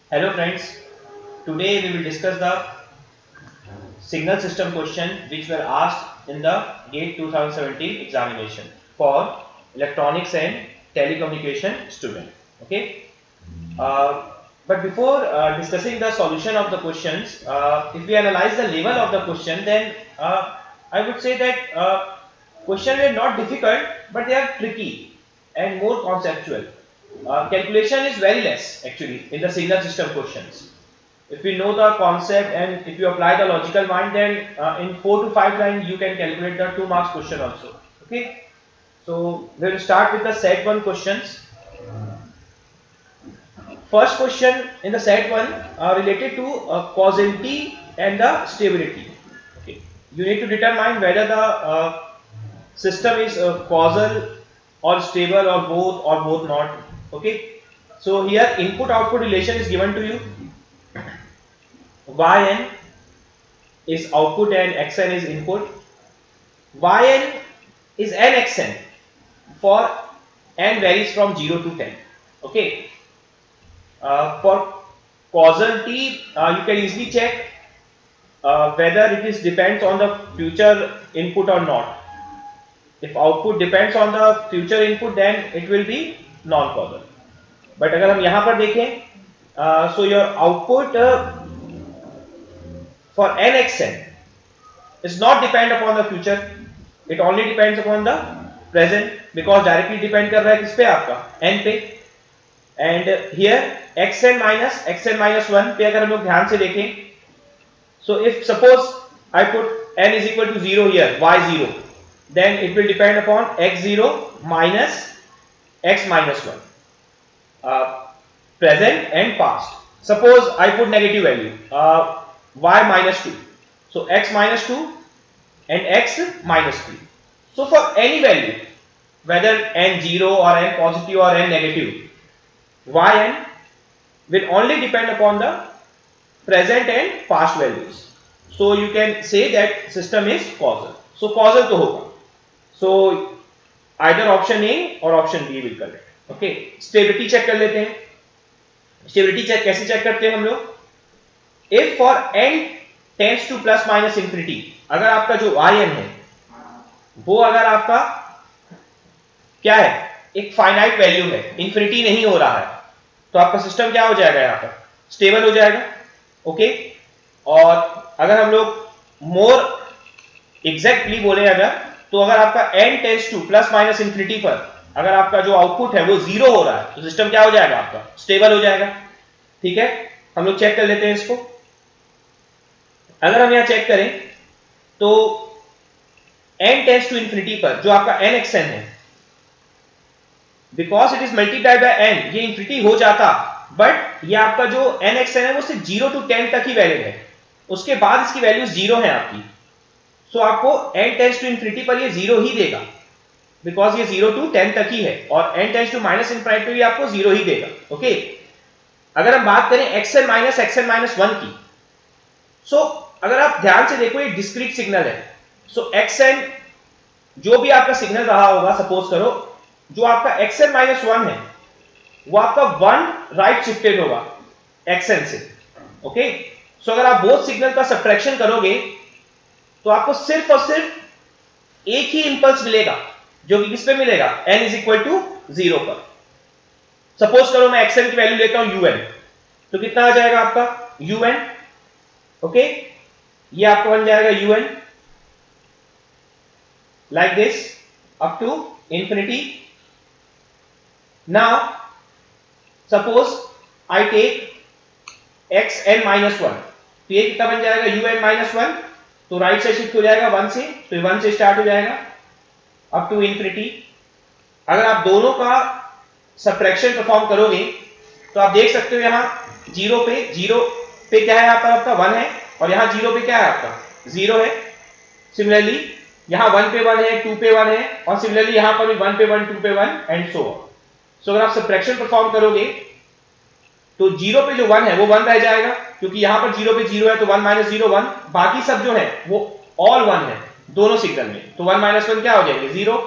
Hello friends, today we will discuss the signal system question which were asked in the GATE 2017 examination for electronics and telecommunication student. Okay, uh, but before discussing the solution of the questions, if we analyze the level of the question, then I would say that questions are not difficult, but they are tricky and more conceptual. Calculation is very less actually in the signal system questions. If you know the concept and if you apply the logical mind, then in 4 to 5 lines you can calculate the 2 marks question also. Okay, so we will start with the set 1 questions. First question in the set 1 related to causality and the stability. Okay, you need to determine whether the system is causal or stable or both not. Okay, so here input output relation is given to you. Yn is output and xn is input. Yn is nxn for n varies from 0 to 10. Okay, for causality you can easily check whether it is depends on the future input or not. If output depends on the future input, then it will be non causal. But अगर हम यहाँ पर देखें, so your output for nxn is not depend upon the future, it only depends upon the present, because directly depend कर रहा है किस पे, आपका n पे. And here xn minus 1 पे अगर हम लोग ध्यान से देखें, so if suppose I put n is equal to 0 here, y0, then it will depend upon x0 minus x minus 1, present and past. Suppose I put negative value, y minus 2, so x minus 2 and x minus 3. So for any value, whether n0 or n positive or n negative, yn will only depend upon the present and past values. So you can say that system is causal. So causal to होगा. So either option A or option B will correct. Okay, stability check कर लेते हैं. Stability check कैसे check करते हैं हम लोग? If for n tends to plus minus infinity, अगर आपका जो yn है वो अगर आपका क्या है, एक फाइनाइट वैल्यू है, इंफिनिटी नहीं हो रहा है, तो आपका सिस्टम क्या हो जाएगा, यहाँ पर स्टेबल हो जाएगा. ओके, और अगर हम लोग मोर एग्जैक्टली बोले अगर, तो अगर आपका n tends two plus minus infinity पर अगर आपका जो आउटपुट है वो 0 हो रहा है, तो सिस्टम क्या हो जाएगा, आपका स्टेबल हो जाएगा. ठीक है, हम लोग चेक कर लेते हैं इसको. अगर हम यहां चेक करें तो n टेंड्स टू इंफिनिटी पर जो आपका nxn है, because it is multiplied by n, ये इंफिनिटी हो जाता, बट ये आपका जो nxn है वो सिर्फ 0 to 10 तक ही वैलिड है, उसके बाद इसकी वैल्यू 0 है आपकी. सो आपको n टेंड्स टू इंफिनिटी पर ये 0 ही देगा, बिकॉज ये 0 to 10 तक ही है, और n tends to minus infinity पे भी आपको 0 ही देगा. ओके, अगर हम बात करें xn माइनस 1 की, सो अगर आप ध्यान से देखो ये डिस्क्रीट सिग्नल है. सो xn जो भी आपका सिग्नल रहा होगा, सपोज करो जो आपका xn माइनस 1 है वो आपका 1 राइट शिफ्टेड होगा xn से. ओके, सो अगर आप बोथ सिग्नल का सब्ट्रैक्शन करोगे तो आपको सिर्फ और सिर्फ एक ही इंपल्स मिलेगा, जो कि किस पे मिलेगा, n इज इक्वल टू 0 पर. सपोज करो मैं xn की वैल्यू लेता हूं un, तो कितना आ जाएगा आपका un. ओके, ये आपका बन जाएगा un like this up to infinity. Now suppose I take xn minus 1, तो ये कितना बन जाएगा un minus 1, तो राइट से शिफ्ट हो जाएगा 1 से, तो 1 से स्टार्ट हो जाएगा अप टू इंफिनिटी. अगर आप दोनों का सब्ट्रैक्शन परफॉर्म करोगे तो आप देख सकते हो यहां 0 पे क्या है आपका 1 है, और यहां 0 पे क्या है आपका 0 है. सिमिलरली यहां 1 पे 1 है, 2 पे 1 है, और सिमिलरली यहां पर भी 1 पे 1, 2 पे 1 एंड सो ऑन. सो अगर आप सब्ट्रैक्शन परफॉर्म करोगे तो 0 पे जो 1 है वो 1 रह जाएगा, क्योंकि यहां पर 0 पे 0 है, तो 1 माइनस 0 1, बाकी सब जो है वो ऑल 1 है दोनों सिग्नल में, तो 1 माइनस 1 क्या हो जाएगा 0.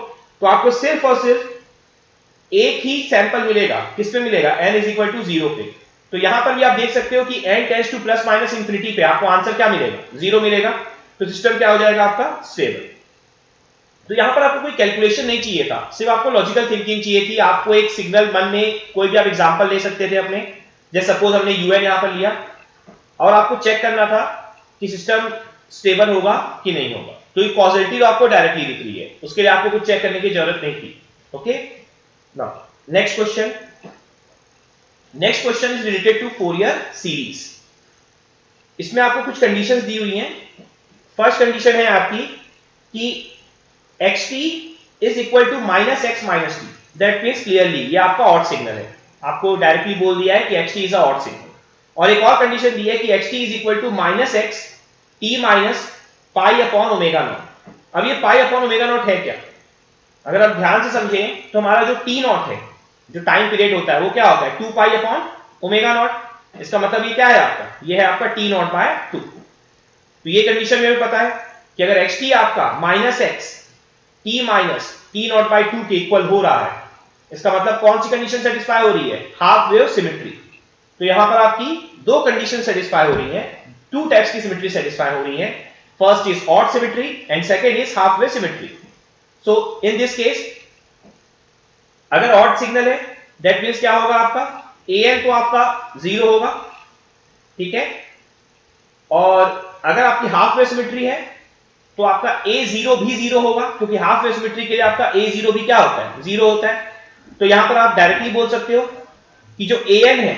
तो आपको सिर्फ और सिर्फ एक ही सैंपल मिलेगा, किस पे मिलेगा, n इज इक्वल टू 0 पे. तो यहां पर भी आप देख सकते हो कि n tends two plus minus infinity पे आपको आंसर क्या मिलेगा, 0 मिलेगा। तो सिस्टम क्या हो जाएगा आपका, स्टेबल। तो यहां पर आपको कोई कैलकुलेशन नहीं चाहिए था, सिर्फ आपको लॉजिकल थिंकिंग चाहिए थी। आपको एक सिग्नल मन में कोई भी आप एग्जांपल ले सकते थे अपने, जैसे सपोज हमने un यहां पर लिया और आपको चेक करना था कि सिस्टम स्टेबल होगा कि नहीं होगा। तो ये कॉजेलिटी तो आपको डायरेक्टली दिख रही है, उसके लिए आपको कुछ चेक करने की जरूरत नहीं थी। Okay, now next question. Next question is related to Fourier series. इसमें आपको कुछ कंडीशंस दी हुई हैं। फर्स्ट कंडीशन है आपकी कि xt is equal to minus x minus t, that means clearly ये आपका ऑड सिग्नल है, आपको डायरेक्टली बोल दिया है कि xt is a odd signal. और एक और कंडीशन दी है कि xt is equal to minus x t minus pi upon omega naught. अब ये पाई अपॉन ओमेगा नॉट है क्या, अगर आप ध्यान से समझें तो हमारा जो टी नॉट है, जो टाइम पीरियड होता है वो क्या होता है, 2 पाई अपॉन ओमेगा नॉट। इसका मतलब ये क्या है आपका, ये है आपका टी नॉट बाय 2। तो ये कंडीशन में भी पता है कि अगर xt आपका minus x t minus t naught by 2 के इक्वल हो रहा है, इसका मतलब कौन सी कंडीशन सेटिस्फाई हो रही है, हाफ वेव सिमेट्री। तो यहां पर आपकी दो कंडीशन सेटिस्फाई हो रही है, टू टाइप्स की सिमेट्री सेटिस्फाई हो रही है। First is odd symmetry and second is half wave symmetry. So in this case अगर ऑड सिग्नल है दैट मींस क्या होगा आपका, an तो आपका 0 होगा, ठीक है। और अगर आपकी हाफ वेव सिमेट्री है तो आपका a0 भी 0 होगा, क्योंकि हाफ वेव सिमेट्री के लिए आपका a0 भी क्या होता है, 0 होता है। तो यहां पर आप डायरेक्टली बोल सकते हो कि जो an है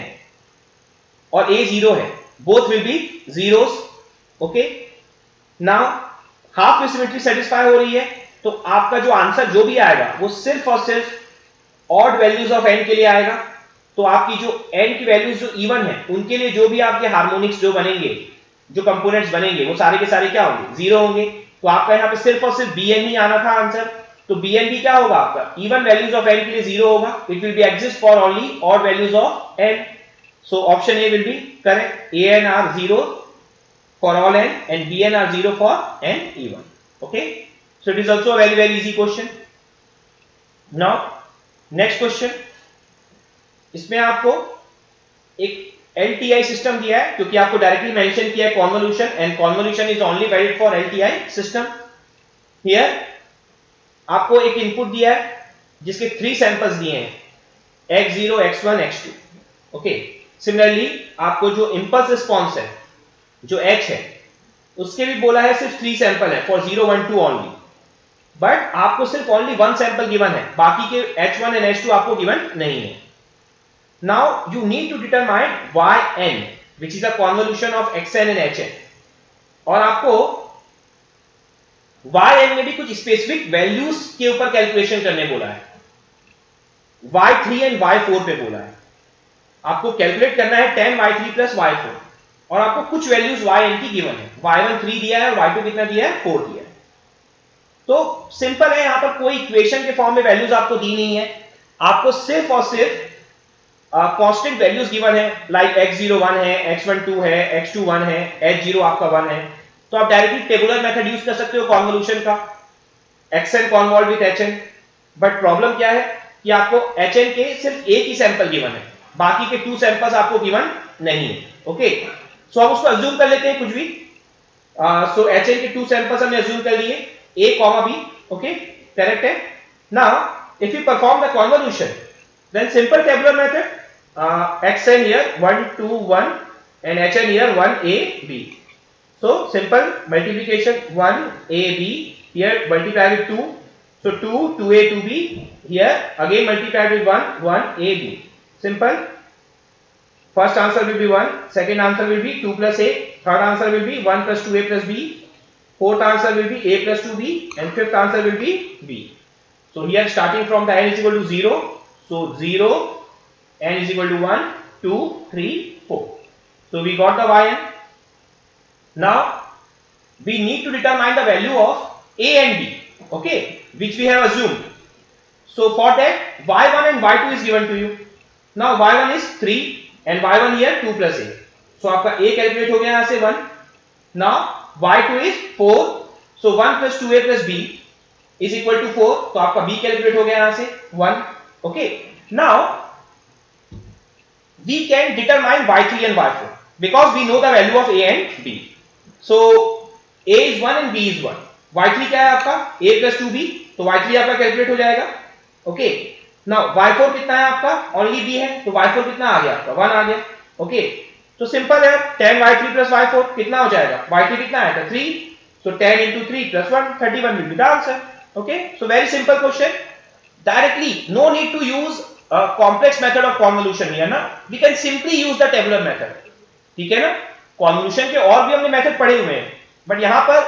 और a0 है both will be zeros. Okay, now half wave symmetry satisfy हो रही है तो आपका जो आंसर जो भी आएगा वो सिर्फ और सिर्फ ऑड वैल्यूज ऑफ n के लिए आएगा। तो आपकी जो n की वैल्यूज जो इवन है उनके लिए जो भी आपके हार्मोनिक्स जो बनेंगे, जो कंपोनेंट्स बनेंगे वो सारे के सारे क्या होंगे, 0 होंगे। तो आपका यहाँ पे सिर्फ और सिर्फ bn ही आना था आंसर। तो bn भी क्या होगा आपका, इवन वैल्यूज ऑफ n के लिए 0 होगा, it will be exist for only odd values of n। So option a will be correct, an are 0 for all n and bn are 0 for n even. Okay, so it is also a very easy question. Now next question, इसमें आपको एक LTI system दिया है, क्योंकि आपको directly mention किया है convolution, and convolution is only valid for LTI system. Here आपको एक इनपुट दिया है जिसके 3 सैंपल्स दिए हैं, x0 x1 x2। Okay, similarly आपको जो इंपल्स रिस्पॉन्स है जो h है उसके भी बोला है सिर्फ 3 सैंपल है फॉर 0 1 2 ओनली, बट आपको सिर्फ ओनली 1 सैंपल गिवन है, बाकी के h1 एंड h2 आपको गिवन नहीं है। Now you need to determine yn which is a convolution of xn and hn, और आपको yn में भी कुछ स्पेसिफिक वैल्यूज के ऊपर कैलकुलेशन करने बोला है, y3 एंड y4 पे बोला है। आपको कैलकुलेट करना है 10y3 प्लस y4, और आपको कुछ वैल्यूज yn की गिवन है, y1 3 दिया है और y2 कितना दिया है, 4 दिया है। तो सिंपल है, यहां पर कोई इक्वेशन के फॉर्म में वैल्यूज आपको दी नहीं है, आपको सिर्फ और सिर्फ कांस्टेंट वैल्यूज गिवन है, लाइक x0 1 है, x1 2 है, x2 1 है, h0 आपका 1 है। तो आप डायरेक्टली टेबुलर मेथड यूज कर सकते हो कॉन्वोल्यूशन का, xn convolve with hn। But problem क्या है कि आपको hn के सिर्फ एक ही सैंपल गिवन है, बाकी के 2 सैंपल्स आपको गिवन नहीं है। ओके, सो आप उसको अज्यूम कर लेते हैं कुछ भी। सो hn के 2 सैंपल्स हमने अज्यूम कर लिए, a comma b। Okay, correct है। Now if you perform the convolution then simple tabular method, xn here 1 2 1 and hn here 1 a b। so simple multiplication 1 a b, here multiply with 2, so 2 2a 2b, here again multiplied with 1 1 a b। simple, first answer will be 1, second answer will be 2 plus a, third answer will be 1 plus 2a plus b, fourth answer will be a plus 2b, and fifth answer will be b। so here starting from the n is equal to 0, so 0, n is equal to 1 2 3 4, so we got the yn। now we need to determine the value of a and b, okay, which we have assumed। so for that y1 and y2 is given to you। now y1 is 3 and y1 here 2 plus a, so आपका a calculate हो गया यहां से 1। now y2 is 4, so 1 plus 2a plus b is equal to 4, तो आपका b calculate हो गया यहां से 1। okay, now we can determine y3 and y4 because we know the value of a and b. So a is 1 and b is 1. y3 क्या है आपका? a plus 2b, तो y3 आपका कैलकुलेट हो जाएगा. ओके, नाउ y4 कितना है आपका? ओनली b है, तो y4 कितना आ गया आपका? 1 आ गया. ओके, तो सिंपल है, 10y3 plus y4 कितना हो जाएगा? y3 कितना आएगा? 3. So 10 into 3 plus 1, 31 will be the answer. Okay, so very simple question. Directly, no need to use a complex method of convolution here ना. We can simply use the tabular method. ठीक है ना? Convolution के और भी हमने method पढ़े हुए हैं, बट यहां पर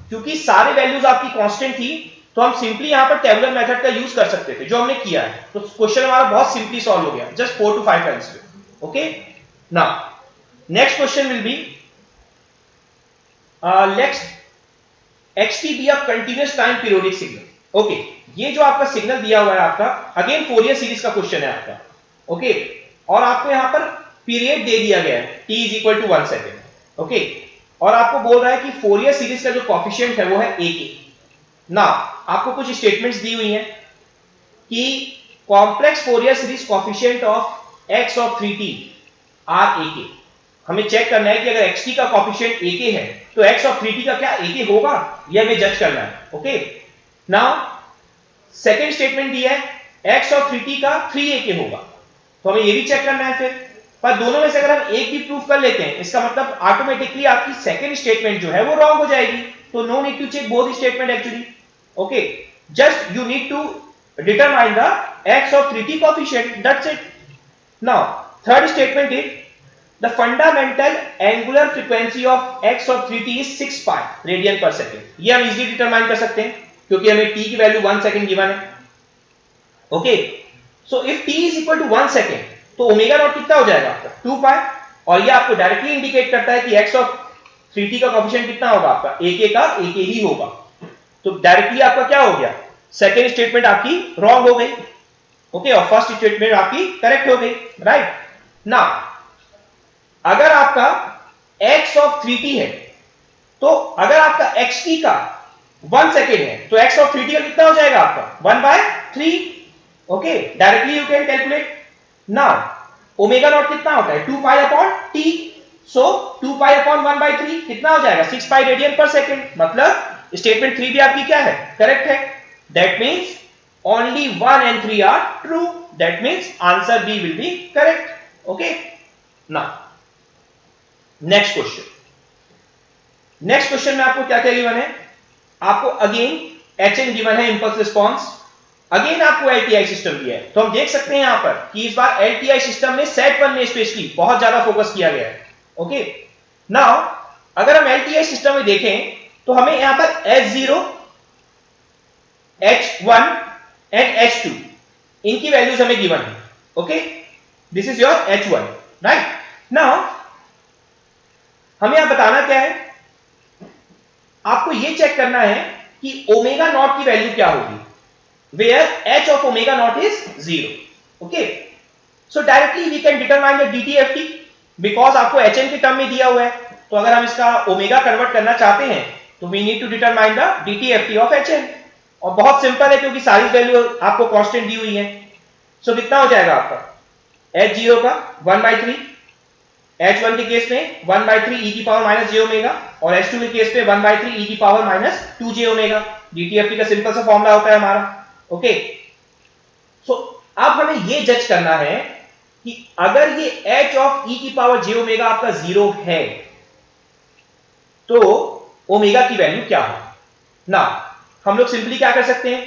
क्योंकि सारे वैल्यूज आपकी कांस्टेंट थी, तो हम सिंपली यहां पर टेबुलर मेथड का यूज कर सकते थे, जो हमने किया है. तो क्वेश्चन हमारा बहुत सिंपली सॉल्व हो गया, just 4 to 5 times. Okay, now next question will be let's xt be a continuous time periodic signal. Okay, ये जो आपका सिग्नल दिया हुआ है आपका, अगेन फोरियर सीरीज का क्वेश्चन है आपका. ओके, और आपको यहां पर पीरियड दे दिया गया है t is equal to 1 second. Okay, और आपको बोल रहा है कि फोरियर सीरीज का जो कोएफिशिएंट है वो है ak. ना आपको कुछ स्टेटमेंट्स दी हुई हैं कि complex Fourier series coefficient of x of 3t are ak. हमें चेक करना है कि अगर xt का कोएफिशिएंट ak है तो x ऑफ 3t का क्या ak होगा, यह हमें जज करना है. ओके, नाउ सेकंड स्टेटमेंट दिया है x ऑफ 3t का 3ak होगा, तो हमें यह भी चेक करना है. फिर पर दोनों में से अगर हम एक भी प्रूव कर लेते हैं, इसका मतलब ऑटोमेटिकली आपकी सेकंड स्टेटमेंट जो है वो रॉन्ग हो जाएगी. तो no need to check both statement actually. Okay, just you need to determine the x of 3t coefficient, that's it. Now third statement is the fundamental angular frequency of x of 3t is 6 pi radian per second. ये हम easily determine कर सकते हैं क्योंकि हमें t की value 1 second given है. Okay, so if t is equal to 1 second तो ओमेगा नॉट कितना हो जाएगा आपका? 2 पाई. और ये आपको डायरेक्टली इंडिकेट करता है कि x ऑफ 3t का कोएफिशिएंट कितना होगा आपका? ak का ak ही होगा. तो डायरेक्टली आपका क्या हो गया? सेकंड स्टेटमेंट आपकी रॉन्ग हो गई. ओके, और फर्स्ट स्टेटमेंट आपकी करेक्ट हो गई. राइट, नाउ अगर आपका x ऑफ 3t है, तो अगर आपका xt का 1 सेकेंड है तो x ऑफ 3t का कितना हो जाएगा आपका? 1/3. Okay, directly you can calculate. Now omega naught कितना होता है? 2 पाई अपॉन t. सो 2 पाई अपॉन 1/3 कितना हो जाएगा? 6 पाई रेडियन पर सेकंड. मतलब स्टेटमेंट 3 भी आपकी क्या है? करेक्ट है. That means only 1 and 3 are true. That means answer b will be correct. Okay, now next question. Next question में आपको क्या क्या गिवन है? आपको अगेन hn गिवन है, इंपल्स रिस्पांस. अगेन आपको LTI सिस्टम दिया है, तो हम देख सकते हैं यहां पर कि इस बार LTI सिस्टम में सेट 1 में स्पेशली बहुत ज्यादा फोकस किया गया है. ओके, नाउ अगर हम LTI सिस्टम में देखें तो हमें यहां पर H0, H1 एंड H2 इनकी वैल्यूज हमें गिवन है. Okay, this is your H1. Right, now हमें यहां बताना क्या है? आपको यह चेक करना है कि ओमेगा नॉट की वैल्यू क्या होगी, where h of omega naught is 0. Okay, so directly we can determine the DTFT because आपको hn के टर्म में दिया हुआ है. तो अगर हम इसका ओमेगा कन्वर्ट करना चाहते हैं तो we need to determine the DTFT of hn. और बहुत सिंपल है क्योंकि सारी वैल्यू आपको कांस्टेंट दी हुई है. सो कितना हो जाएगा आपका? h0 का 1/3, h1 के केस में 1/3 e की पावर माइनस j ओमेगा, और h2 के केस में 1/3 e की power minus 2j omega. DTFT का सिंपल सा फॉर्मूला होता है हमारा. ओके, सो अब हमें यह जज करना है कि अगर ये h ऑफ e की पावर j ओमेगा आपका 0 है तो ओमेगा की वैल्यू क्या है ना. हम लोग सिंपली क्या कर सकते हैं?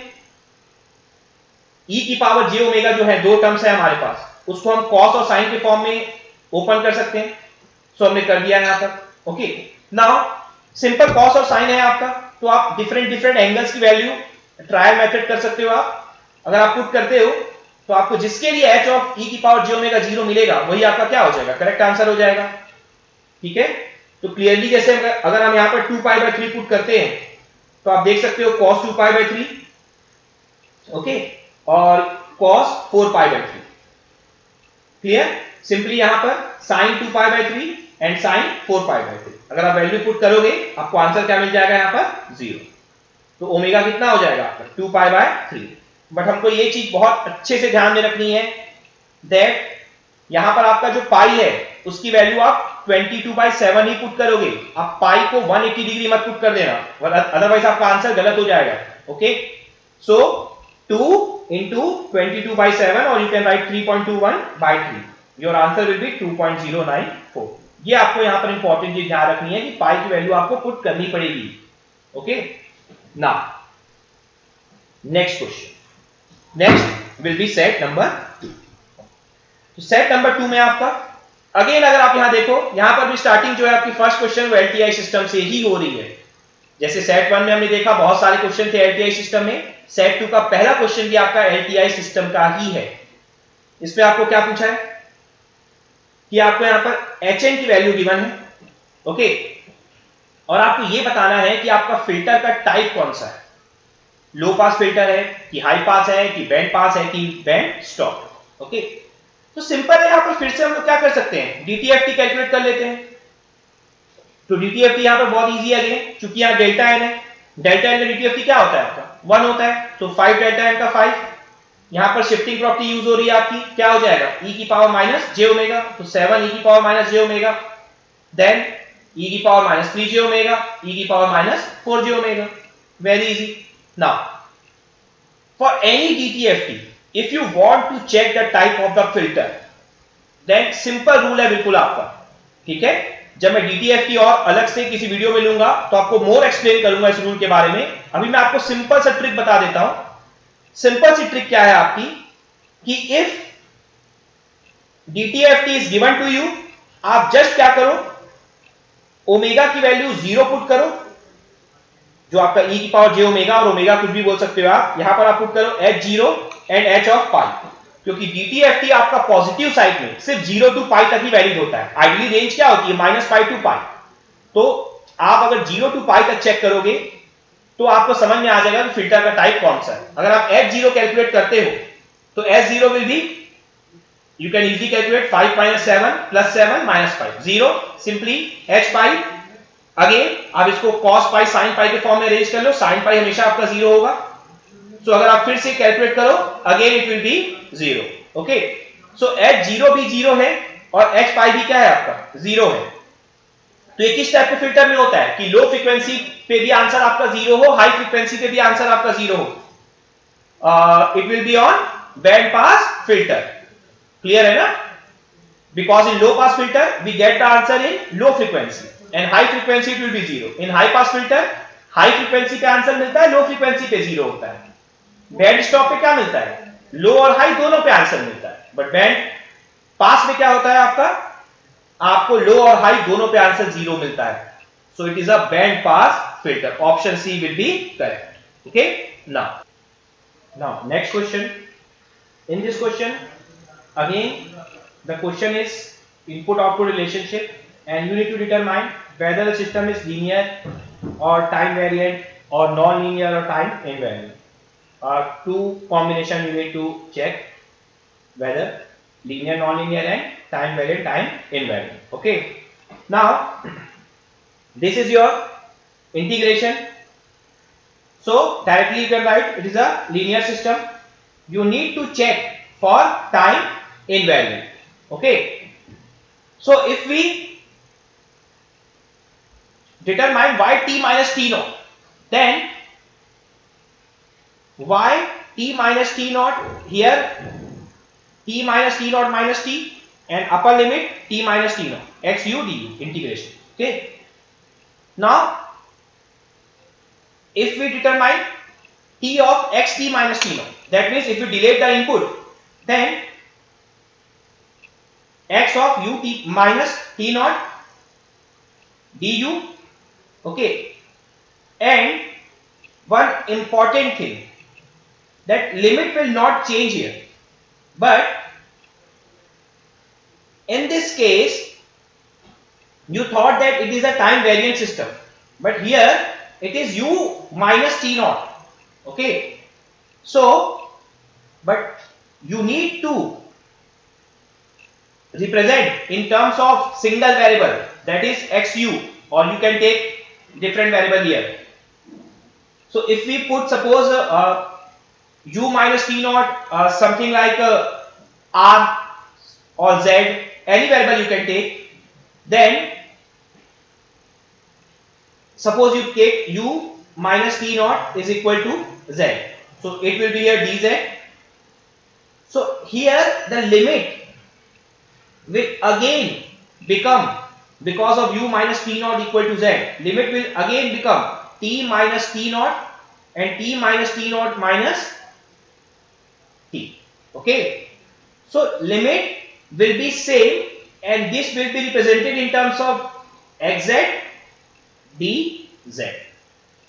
e की पावर j ओमेगा जो है, दो टर्म्स है हमारे पास, उसको हम cos और sin के फॉर्म में ओपन कर सकते हैं. सो हमने कर दिया यहां पर. ओके, नाउ सिंपल cos और sin है आपका, तो आप डिफरेंट एंगल्स की वैल्यू ट्रायल मेथड कर सकते हो. आप अगर आप पुट करते हो तो आपको जिसके लिए h ऑफ e की पावर j ओमेगा 0 मिलेगा वही आपका क्या हो जाएगा? करेक्ट आंसर हो जाएगा. ठीक है, तो क्लियरली जैसे अगर हम यहां पर 2π/3 पुट करते हैं तो आप देख सकते हो cos 2π/3, ओके, और cos 4π/3. क्लियर? सिंपली यहां पर sin 2π/3 एंड sin 4π/3 अगर आप वैल्यू पुट करोगे आपको आंसर क्या मिल जाएगा? यहां पर 0. तो ओमेगा कितना हो जाएगा आपका? 2π/3. बट हमको ये चीज बहुत अच्छे से ध्यान में रखनी है दैट यहां पर आपका जो पाई है उसकी वैल्यू आप 22/7 ही पुट करोगे, आप पाई को 180 डिग्री मत पुट कर देना, अदरवाइज आपका आंसर गलत हो जाएगा। ओके, सो 2 into 22/7 और you can write 3.21/3, your answer will be 2.094। ये आपको यहां पर इंपॉर्टेंट चीज ध्यान रखनी है कि पाई की वैल्यू आपको पुट करनी पड़ेगी। Okay, now next question, next will be set number 2। तो सेट नंबर 2 में आपका अगेन अगर आप यहां देखो, यहां पर भी स्टार्टिंग जो है आपकी फर्स्ट क्वेश्चन वो एलटीआई सिस्टम से ही हो रही है। जैसे सेट 1 में हमने देखा बहुत सारे क्वेश्चन थे एलटीआई सिस्टम में, सेट 2 का पहला क्वेश्चन भी आपका एलटीआई सिस्टम का ही है। इसमें आपको क्या पूछा है कि आपको यहां पर एचएन की वैल्यू गिवन है। ओके, और आपको यह बताना है कि आपका फिल्टर का टाइप कौन सा है, लो पास फिल्टर है कि हाई पास है कि बैंड पास है कि बैंड स्टॉप। ओके, तो सिंपल है, यहां पर फिर से हम लोग क्या कर सकते हैं, डीटीएफटी कैलकुलेट कर लेते हैं। तो डीटीएफटी यहां पर बहुत इजी है अगेन, क्योंकि यहां डेल्टा एन है, डेल्टा एन में डीटीएफटी क्या होता है आपका 1 होता है, तो 5 डेल्टा एन का 5। यहां पर शिफ्टिंग प्रॉपर्टी यूज हो रही है आपकी, क्या हो जाएगा e की पावर माइनस जे ओमेगा, तो 7 e की पावर माइनस जे ओमेगा, देन e की पावर माइनस 3 जे ओमेगा, e की power minus 4 J omega. Very easy. Now for any DTFT, if you want to check the type of the filter, then simple rule है बिल्कुल आपका, ठीक है। जब मैं DTFT और अलग से किसी वीडियो में लूंगा तो आपको मोर एक्सप्लेन करूंगा इस रूल के बारे में। अभी मैं आपको सिंपल सा ट्रिक बता देता हूं। सिंपल सी ट्रिक क्या है आपकी कि if DTFT is given to you, आप जस्ट क्या करो, ओमेगा की वैल्यू 0 पुट करो, जो आपका e की पावर जे ओमेगा और ओमेगा कुछ भी बोल सकते हो आप, यहां पर आप पुट करो h0 एंड h ऑफ पाई, क्योंकि डीटीएफटी आपका पॉजिटिव साइड में सिर्फ 0 टू पाई तक ही वैलिड होता है। आइडियली रेंज क्या होती है -पाई टू पाई। तो आप अगर 0 टू पाई तक चेक करोगे तो आपको समझ में आ जाएगा कि फिल्टर का टाइप कौन सा है। अगर आप h0 कैलकुलेट करते हो तो h0 will be, you can easily calculate 5 - 7 + 7 - 5, 0 simply h pi. Again आप इसको cos पाई sin पाई के फॉर्म में अरेंज कर लो, sin पाई हमेशा आपका 0 होगा। सो अगर आप फिर से कैलकुलेट करो again it will B 0। Okay, so h0 भी 0 है और h पाई भी क्या है आपका 0 है। तो ये किस टाइप के फिल्टर में होता है कि लो फ्रीक्वेंसी पे भी आंसर आपका 0 हो, हाई फ्रीक्वेंसी पे भी आंसर आपका 0 हो। It will be on band pass filter. Clear है ना? Because in low pass filter we get the answer in low frequency and high frequency it will be 0. In high pass filter high frequency पे answer मिलता है, low frequency पे 0 होता है। Band stop पे क्या मिलता है, लो और हाई दोनों पे आंसर मिलता है, बट बैंड पास में क्या होता है आपका, आपको लो और हाई दोनों पे आंसर 0 मिलता है। So it is a band pass filter. Option c will be correct. Okay, now next question. In this question again the question is input output relationship and you need to determine whether the system is linear or time variant or non-linear or time invariant. Two combination you need to check whether linear, non-linear and time variant, time invariant. Okay, now this is your integration, so directly you can write it is a linear system. You need to check for time invariant. Okay, so if we determine y t minus t naught, then y t minus t naught, here t minus t naught minus t and upper limit t minus t naught x u du integration. Okay, now if we determine t of x t minus t naught, that means if you delete the input, then x of u t minus t naught du. Okay, and one important thing, that limit will not change here, but in this case you thought that it is a time variant system, but here it is u minus t naught. Okay, so but you need to represent in terms of single variable, that is xu, or you can take different variable here. So if we put suppose u minus t naught something like r or z, any variable you can take, then suppose you take u minus t naught is equal to z, so it will be here dz. So here the limit will again become, because of u minus t naught equal to z, limit will again become t minus t naught and t minus t naught minus t. Okay, so limit will be same and this will be represented in terms of xz dz.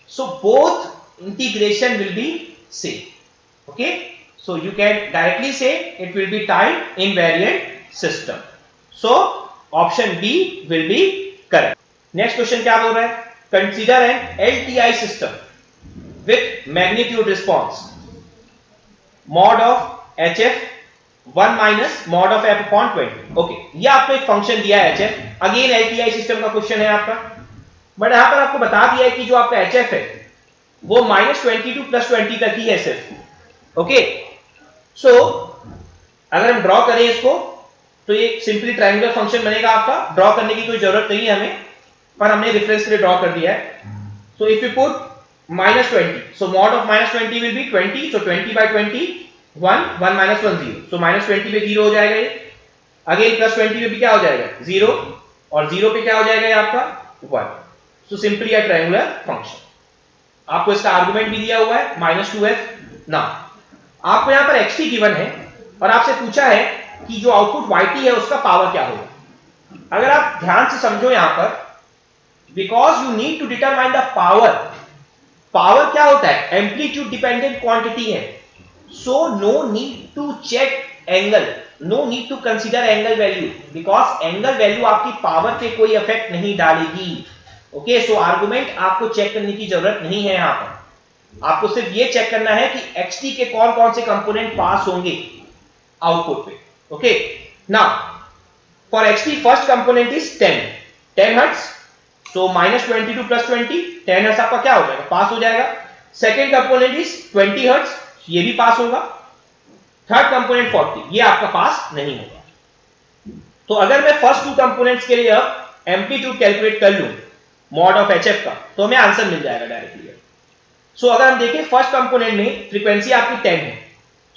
So both integration will be same. Okay, so you can directly say it will be time invariant system. So option B will be correct. Next question क्या बोल रहा है? Consider an LTI system with magnitude response mod of HF 1 minus mod of f upon 20. Okay, ये आपको एक function दिया है HF, again LTI system का क्वेश्चन है आपका, बट यहां पर आपको बता दिया है कि जो आपका HF है वो -20 टू +20 तक ही है सिर्फ. ओके, सो अगर हम ड्रॉ करें इसको तो ये सिंपली ट्रायंगुलर फंक्शन बनेगा आपका. ड्रॉ करने की कोई जरूरत नहीं है हमें, पर हमने रेफरेंस के लिए ड्रॉ कर दिया है. So if you put -20, so mod of -20 will be 20, so 20 by 20 1 1 minus 1 0, so -20 पे 0 हो जाएगा ये. अगेन +20 पे भी क्या हो जाएगा 0, और 0 पे क्या हो जाएगा ये आपका 1. So simply a triangular function. आपको इसका आर्गुमेंट भी दिया हुआ है -2f. ना आपको यहां पर xt गिवन है और आपसे पूछा है कि जो आउटपुट yt है उसका पावर क्या होगा. अगर आप ध्यान से समझो यहां पर, because you need to determine the power. Power क्या होता है? एम्पलीट्यूड डिपेंडेंट क्वांटिटी है. So no need to check angle, no need to consider angle value, because angle value आपकी पावर पे कोई इफेक्ट नहीं डालेगी. ओके, सो आर्गुमेंट आपको चेक करने की जरूरत नहीं है. यहां पर आपको सिर्फ ये चेक करना है कि xt के कौन कौन से कंपोनेंट पास होंगे आउटपुट पे. Okay, now for xt first component is 10 hertz, so -20 to +20, 10 hertz आपका क्या हो जाएगा? पास हो जाएगा. सेकेंड कंपोनेंट इज 20 हर्ट्ज, ये भी पास होगा. थर्ड कंपोनेंट 40, ये आपका पास नहीं होगा. तो अगर मैं फर्स्ट टू कंपोनेंट्स के लिए अब एम्पलीट्यूड कैलकुलेट कर लूं मॉड ऑफ HF का, तो हमें आंसर मिल जाएगा डायरेक्टली. सो अगर हम देखें फर्स्ट कंपोनेंट में फ्रीक्वेंसी आपकी 10 है,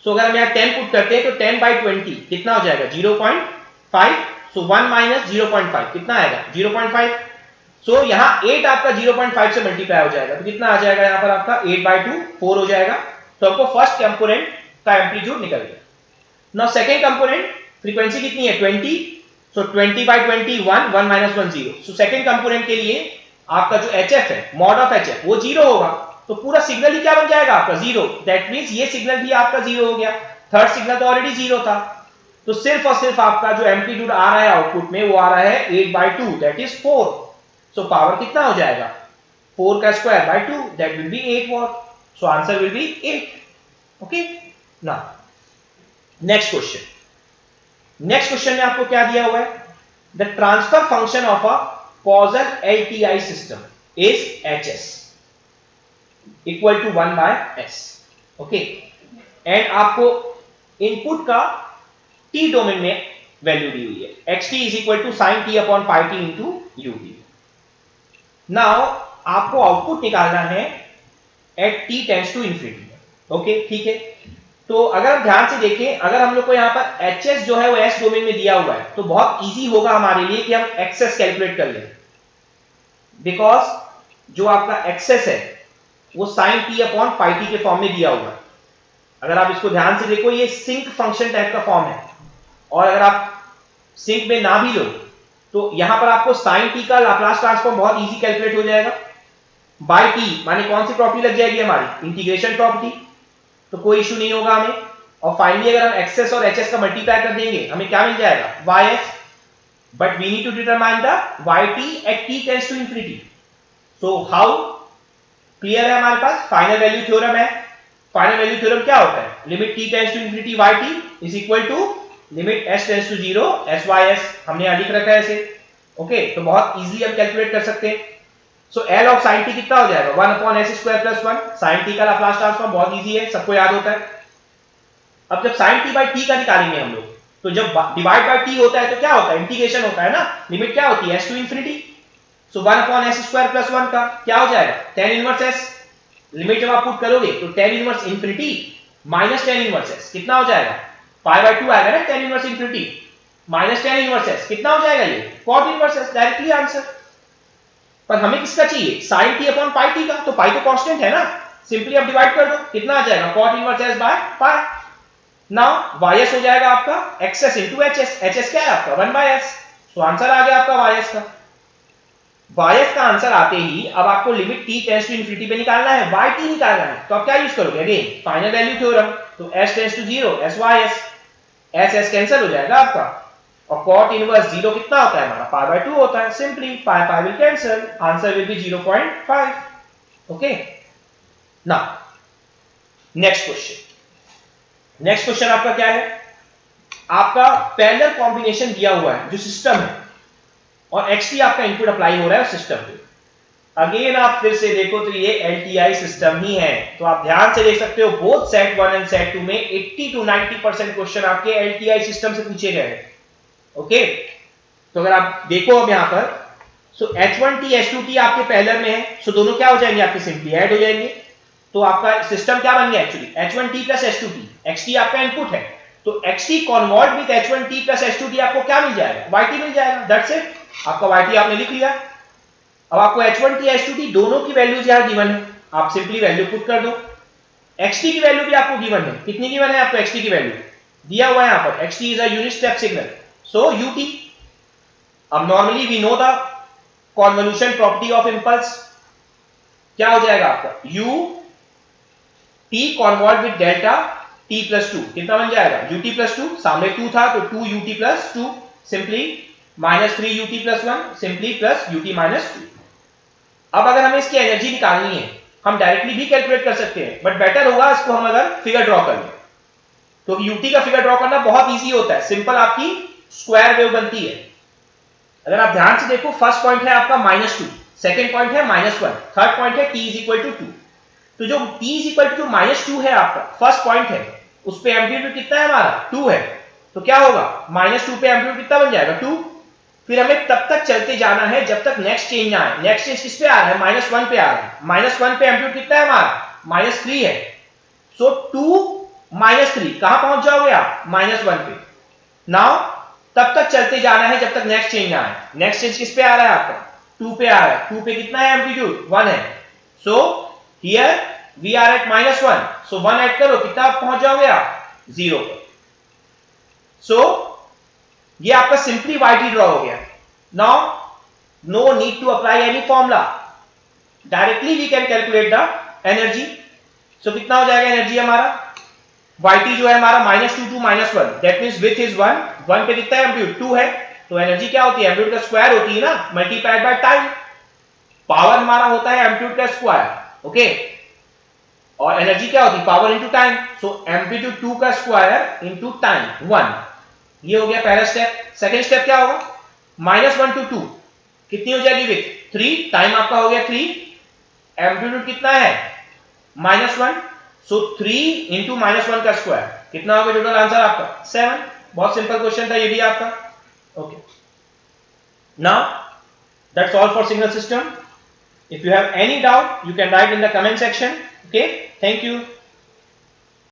सो अगर हम यहां 10 पुट करते हैं तो 10 by 20 कितना हो जाएगा? 0.5. सो 1 minus 0.5 कितना आएगा? 0.5. सो यहां 8 आपका 0.5 से मल्टीप्लाई हो जाएगा, तो कितना आ जाएगा यहां पर आपका? 8 by 2 4 हो जाएगा. तो आपको फर्स्ट कंपोनेंट का एम्पलीट्यूड निकल गया. नाउ सेकंड कंपोनेंट फ्रीक्वेंसी कितनी है? 20. सो 20 by 20 1 1 minus 1 0. So second component के लिए आपका जो HF है, मॉड ऑफ HF, वो 0 होगा. तो पूरा सिग्नल ही क्या बन जाएगा आपका? 0. दैट मींस ये सिग्नल भी आपका 0 हो गया. थर्ड सिग्नल तो ऑलरेडी 0 था. तो सिर्फ और सिर्फ आपका जो एम्पलीट्यूड आ रहा है आउटपुट में वो आ रहा है 8 by 2, that is 4. So power कितना हो जाएगा? 4 का square by 2, that will be 8 what. So answer will be 8. Okay, now next question. Next question में आपको क्या दिया हुआ है? The transfer function of a Poisson LTI system is Hs equal to 1 by s. Okay, and आपको input का t domain में value दी हुई है. xt is equal to sin t upon pi t into ut. Now आपको output निकालना है at t tends to infinity. Okay, ठीक है. तो अगर हम ध्यान से देखें, अगर हम लोग को यहाँ पर hs जो है वो s डोमेन में दिया हुआ है, तो बहुत इजी होगा हमारे लिए कि हम एक्सेस कैलकुलेट कर लें, बिकॉज जो आपका एक्सेस है वो sin t upon pi t के फॉर्म में दिया हुआ है. अगर आप इसको ध्यान से देखो, ये सिंक फंक्शन टाइप का फॉर्म है, और अगर आप सिंक में ना भी लो तो यहां पर आपको sin t का लाप्लास ट्रांसफॉर्म बहुत इजी कैलकुलेट हो जाएगा. बाय टी माने कौन सी प्रॉपर्टी लग जाएगी हमारी? Integration property. तो कोई इशू नहीं होगा हमें. और फाइनली अगर हम एक्सेस और एचएस का मल्टीप्लाई कर देंगे, हमें क्या मिल जाएगा? yx. But we need to determine the yt at t tends to infinity. So how? Clear है हमारे पास फाइनल वैल्यू थ्योरम है. फाइनल वैल्यू थ्योरम क्या होता है? Limit t tends to infinity yt is equal to limit s tends to 0 sys. हमने यहां लिख रखा है इसे. ओके, तो बहुत इजीली हम कैलकुलेट कर सकते हैं. सो L ऑफ sin t कितना हो जाएगा? 1 upon s square plus 1. sin t का लाप्लास ट्रांसफॉर्म बहुत इजी है, सबको याद होता है. अब जब sin t by t का निकालेंगे हम लोग, तो जब डिवाइड बाय टी होता है तो क्या होता है, इंटीग्रेशन होता है ना, लिमिट क्या होती है s to infinity, so 1 upon s square plus 1 का क्या हो जाएगा tan इनवर्स s, लिमिट जब आप पुट करोगे तो tan inverse infinity minus tan inverse s कितना हो जाएगा पाई बाय 2 आएगा ना, tan inverse infinity minus tan inverse s कितना हो जाएगा ये cot inverse s, directly answer. पर हमें किसका चाहिए sin t upon pi t का, तो पाई तो कांस्टेंट है ना, सिंपली अब डिवाइड कर दो कितना आ जाएगा cot inverse s by pi. Now ys हो जाएगा आपका xs into hs, hs क्या है आपका 1/s, तो आंसर आ गया आपका ys का। ys का आंसर आते ही अब आपको limit t tends to infinity पे निकालना है, yt निकालना है, तो आप क्या यूज करोगे अगेन फाइनल वैल्यू थ्योरम, तो s tends to 0 sys, s cancel हो जाएगा आपका, और cot इनवर्स 0 कितना होता है हमारा पाई बाय 2 होता है, simply pi pi will cancel, answer will be 0.5। Okay, now next question, next question आपका क्या है, आपका पैरेलल कॉम्बिनेशन दिया हुआ है जो सिस्टम है और xt आपका इनपुट अप्लाई हो रहा है सिस्टम पे। अगेन आप फिर से देखो तो ये LTI सिस्टम ही है, तो आप ध्यान से देख सकते हो बोथ सेट 1 एंड सेट 2 में 80 to 90% क्वेश्चन आपके LTI सिस्टम से पूछे गए हैं। ओके, तो अगर आप देखो अब यहां पर, सो H1T H2T आपके पैरेलल में है, सो दोनों क्या हो जाएंगे आपके सिंपली ऐड हो जाएंगे, तो आपका सिस्टम क्या बन गया actually H1T plus H2T, xt आपका इनपुट है, तो xt convert with H1T plus H2T आपको क्या मिल जाएगा yt मिल जाएगा, दैट्स इट, आपका yt आपने लिख लिया। अब आपको H1T H2T दोनों की वैल्यूज यहां गिवन है, आप सिंपली वैल्यू पुट कर दो, xt की वैल्यू भी आपको गिवन है, कितनी गिवन है आपको xt की वैल्यू दिया हुआ है यहां पर, xt is a unit step signal, so ut। अब normally we know the convolution property of impulse, क्या हो जाएगा आपका u t convert with delta t plus 2 कितना बन जाएगा ut प्लस 2, सामने 2 था तो 2 ut plus 2, simply minus 3 ut plus 1, simply plus ut minus 2। अब अगर हमें इसकी एनर्जी निकालनी है हम डायरेक्टली भी कैलकुलेट कर सकते हैं, बट बेटर होगा इसको हम अगर फिगर ड्रॉ कर लें, तो ut का फिगर ड्रॉ करना बहुत ईजी होता है, सिंपल आपकी स्क्वायर वेव बनती है। अगर आप ध्यान से देखो फर्स्ट पॉइंट है आपका -2, सेकंड पॉइंट है -1, थर्ड पॉइंट है t इज इक्वल टू 2, तो जो t इज इक्वल टू -2 है आपका फर्स्ट पॉइंट है, उस पे एम्पलीट्यूड कितना है हमारा 2 है, तो क्या होगा -2 पे एम्पलीट्यूड कितना बन जाएगा 2, फिर हमें तब तक चलते जाना है जब तक नेक्स्ट चेंज ना आए, नेक्स्ट चेंज किस पे आ रहा है -1 पे आ रहा है, -1 पे एम्पलीट्यूड कितना है हमारा -3 है, सो 2 -3 कहां पहुंच जाओगे आप -1 पे। नाउ तब तक चलते जाना है जब तक नेक्स्ट चेंज ना आए, नेक्स्ट चेंज किस पे आ रहा है आपका 2 पे आ रहा है, 2 पे कितना है एम्पलीट्यूड 1 है, so here we are at -1, सो 1 ऐड करो कितना पहुंच जाओगे आप 0 पर, सो ये आपका सिंपली yt ड्रॉ हो गया। Now no need to apply any formula, directly we can calculate the energy, so कितना हो जाएगा एनर्जी हमारा yt जो है हमारा -2 to -1, that means width is 1, 1 पे कितना है एम्पलीट्यूड 2 है, तो एनर्जी क्या होती है एम्पलीट्यूड का स्क्वायर होती है ना मल्टीप्लाइड बाय टाइम, पावर हमारा होता है एम्पलीट्यूड का स्क्वायर, ओके, और एनर्जी क्या होती है पावर इनटू टाइम, सो एम्पलीट्यूड 2 का स्क्वायर इनटू टाइम 1, ये हो गया पहला स्टेप। सेकंड स्टेप क्या होगा -1 टू 2 कितनी हो जाएगी विथ 3, टाइम आपका हो गया 3, एम्पलीट्यूड कितना है -1, सो 3 इंटू -1 का स्क्वायर कितना होगा टोटल आंसर आपका 7, बहुत सिंपल क्वेश्चन था ये भी आपका। Okay, now that's all for signal system, if you have any doubt you can write in the comment section, okay, thank you।